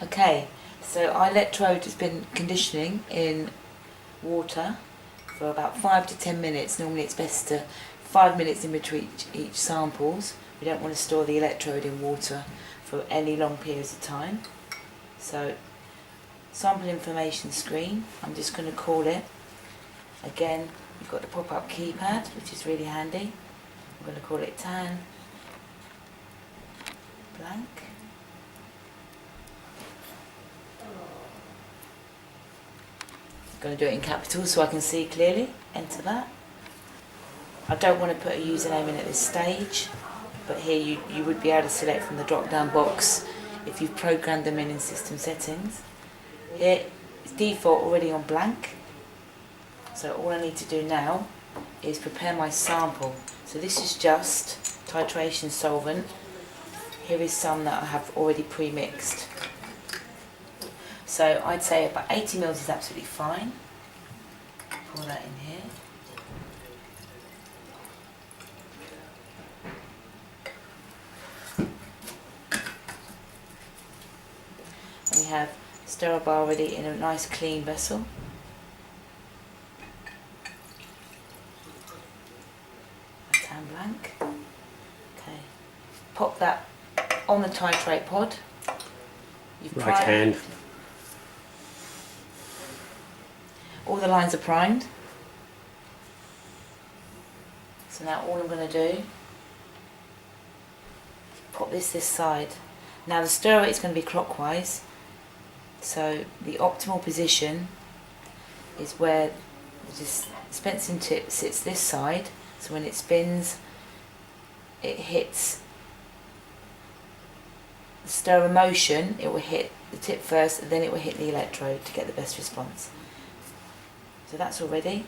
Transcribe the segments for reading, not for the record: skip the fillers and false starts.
Okay, so our electrode has been conditioning in water for about 5 to 10 minutes. Normally it's best to 5 minutes in between each samples. We don't want to store the electrode in water for any long periods of time. So, sample information screen, I'm just going to call it. Again, you've got the pop-up keypad, which is really handy. I'm going to call it TAN Blank. I'm going to do it in capitals so I can see clearly. Enter that. I don't want to put a username in at this stage, but here you would be able to select from the drop-down box if you've programmed them in system settings. Here it's default already on blank, so all I need to do now is prepare my sample. So this is just titration solvent. Here is some that I have already pre-mixed. So I'd say about 80 ml is absolutely fine. Pour that in here. We have stirrer bar already in a nice clean vessel. TAN Blank. Okay. Pop that on the titrate pod. You've Right hand. All the lines are primed. So now all I'm going to do, pop this side. Now the stirrer is going to be clockwise, so the optimal position is where the dispensing tip sits this side, so when it spins it hits the stirrer motion, it will hit the tip first and then it will hit the electrode to get the best response. So that's all ready.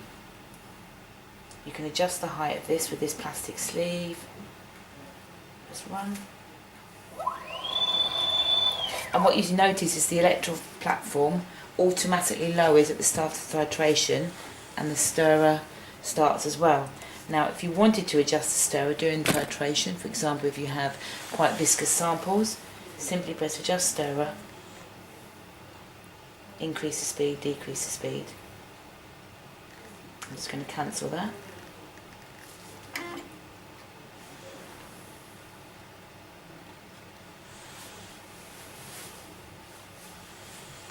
You can adjust the height of this with this plastic sleeve. Just run. And what you notice is the electrode platform automatically lowers at the start of the titration and the stirrer starts as well. Now if you wanted to adjust the stirrer during titration, for example if you have quite viscous samples, simply press adjust stirrer, increase the speed, decrease the speed. I'm just going to cancel that.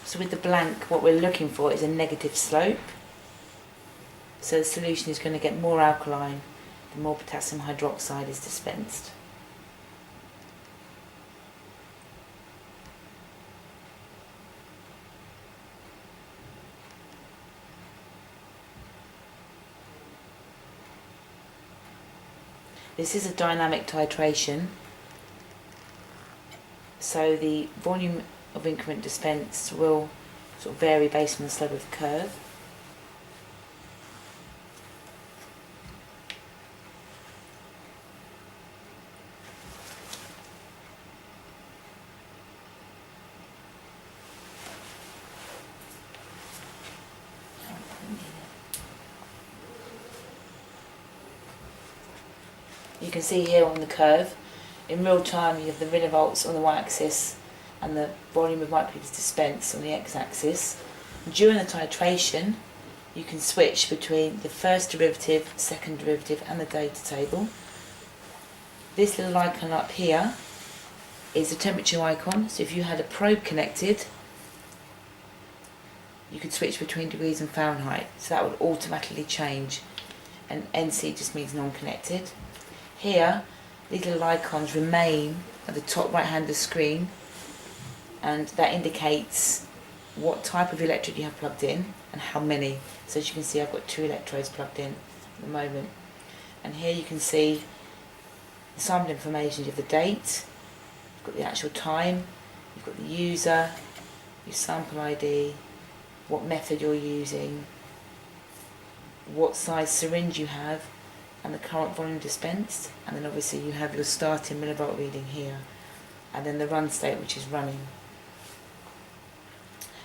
So with the blank, what we're looking for is a negative slope. So the solution is going to get more alkaline the more potassium hydroxide is dispensed. This is a dynamic titration, so the volume of increment dispensed will sort of vary based on the slope of the curve. You can see here on the curve, in real time you have the millivolts on the y-axis and the volume of microliters dispensed on the x-axis. During the titration you can switch between the first derivative, second derivative and the data table. This little icon up here is the temperature icon, so if you had a probe connected you could switch between degrees and Fahrenheit, so that would automatically change, and NC just means non-connected. Here, these little icons remain at the top right hand of the screen, and that indicates what type of electrode you have plugged in and how many. So as you can see, I've got 2 electrodes plugged in at the moment. And here you can see the sample information. You have the date, you've got the actual time, you've got the user, your sample ID, what method you're using, what size syringe you have, and the current volume dispensed, and then obviously you have your starting millivolt reading here, and then the run state, which is running.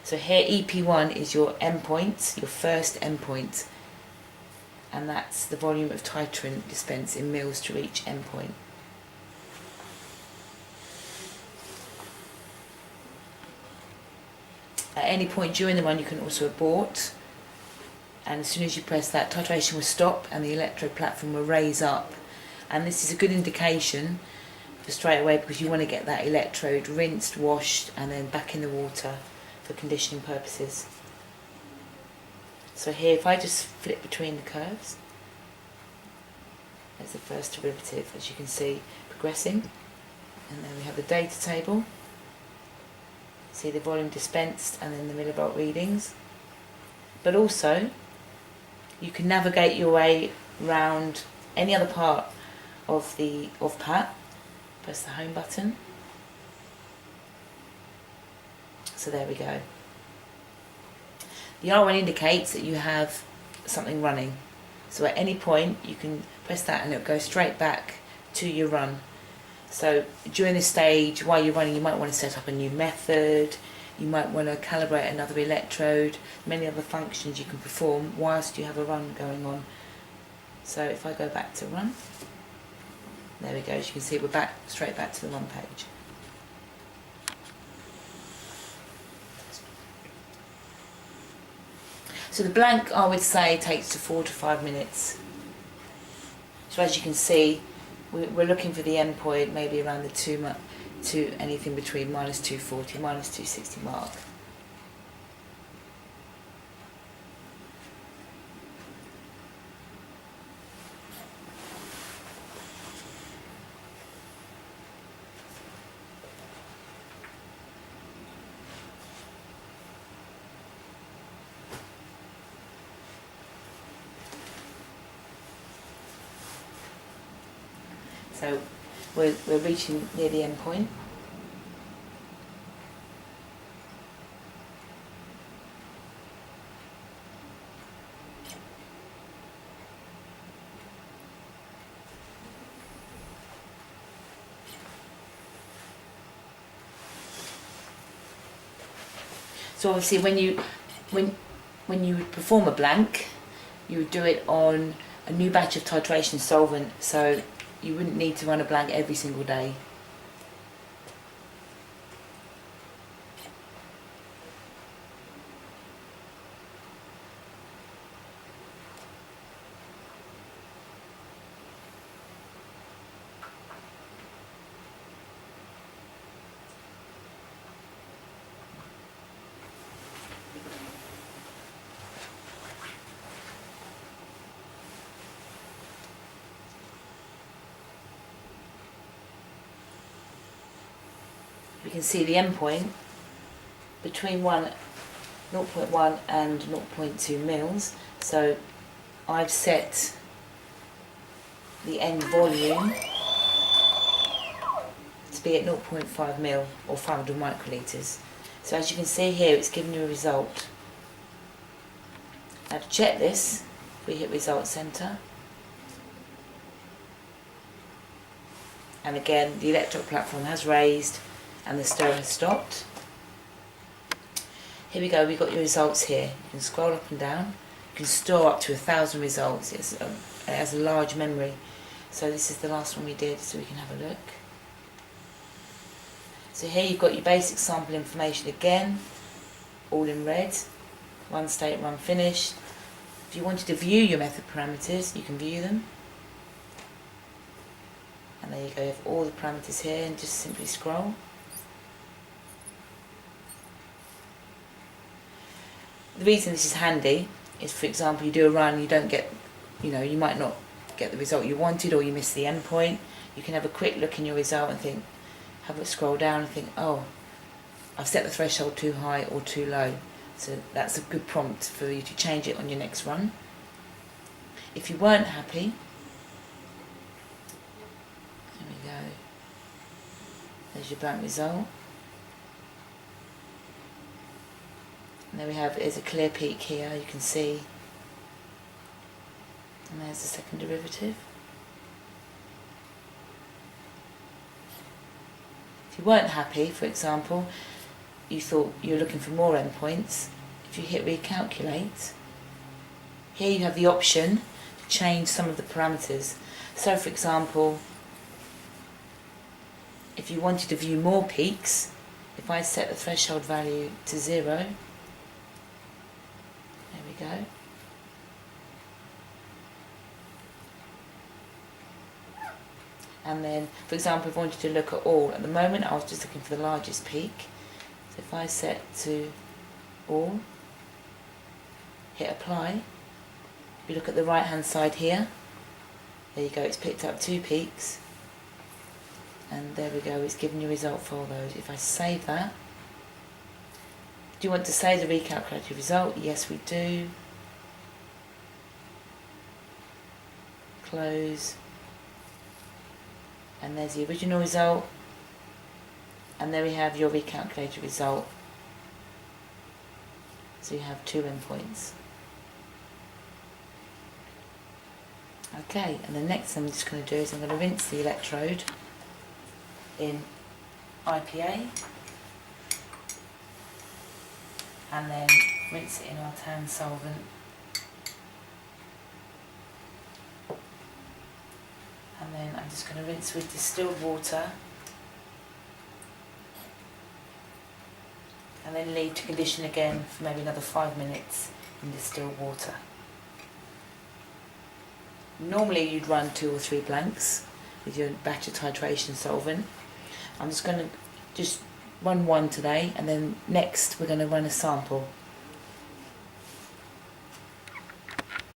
So here EP1 is your endpoint, your first endpoint, and that's the volume of titrant dispensed in mils to each endpoint. At any point during the run you can also abort, and as soon as you press that, titration will stop and the electrode platform will raise up, and this is a good indication for straight away, because you want to get that electrode rinsed, washed and then back in the water for conditioning purposes. So here, if I just flip between the curves, there's the first derivative, as you can see, progressing, and then we have the data table. See the volume dispensed and then the millivolt readings. But also you can navigate your way around any other part of PAT. Press the home button. So there we go. The R1 indicates that you have something running. So at any point you can press that and it'll go straight back to your run. So during this stage, while you're running, you might want to set up a new method, you might want to calibrate another electrode, many other functions you can perform whilst you have a run going on. So if I go back to run, there we go, as you can see we're straight back to the run page. So the blank, I would say, takes to 4 to 5 minutes. So as you can see, we're looking for the end point maybe around the anything between -240, -260 mark. So we're reaching near the end point. So obviously when you would perform a blank, you would do it on a new batch of titration solvent, so you wouldn't need to run a blank every single day. We can see the end point between 0.1 and 0.2 mils. So I've set the end volume to be at 0.5 mil or 500 microliters. So as you can see here, it's giving you a result. Now to check this, if we hit Result Center, and again the electrode platform has raised and the stir has stopped. Here we go, we've got your results here. You can scroll up and down. You can store up to 1,000 results. It has a large memory. So this is the last one we did, so we can have a look. So here you've got your basic sample information again, all in red. Run state, run finished. If you wanted to view your method parameters, you can view them. And there you go, you have all the parameters here, and just simply scroll. The reason this is handy is, for example, you do a run, you don't get, you might not get the result you wanted, or you miss the end point. You can have a quick look in your result and think, have a scroll down and think, oh, I've set the threshold too high or too low. So that's a good prompt for you to change it on your next run. If you weren't happy, there we go, there's your blank result. And there we have, there's a clear peak here, you can see. And there's the second derivative. If you weren't happy, for example, you thought you were looking for more endpoints, if you hit recalculate, here you have the option to change some of the parameters. So for example, if you wanted to view more peaks, if I set the threshold value to 0, there we go. And then, for example, if I wanted to look at all, at the moment I was just looking for the largest peak. So if I set to all, hit apply, if you look at the right hand side here, there you go, it's picked up 2 peaks. And there we go, it's given you a result for all those. If I save that, do you want to save the recalculated result? Yes, we do. Close. And there's the original result. And there we have your recalculated result. So you have 2 endpoints. Okay, and the next thing I'm just going to do is I'm going to rinse the electrode in IPA and then rinse it in our tan solvent, and then I'm just going to rinse with distilled water and then leave to condition again for maybe another 5 minutes in distilled water. Normally you'd run 2 or 3 blanks with your batch of titration solvent. I'm just going to run 1 today, and then next we're going to run a sample.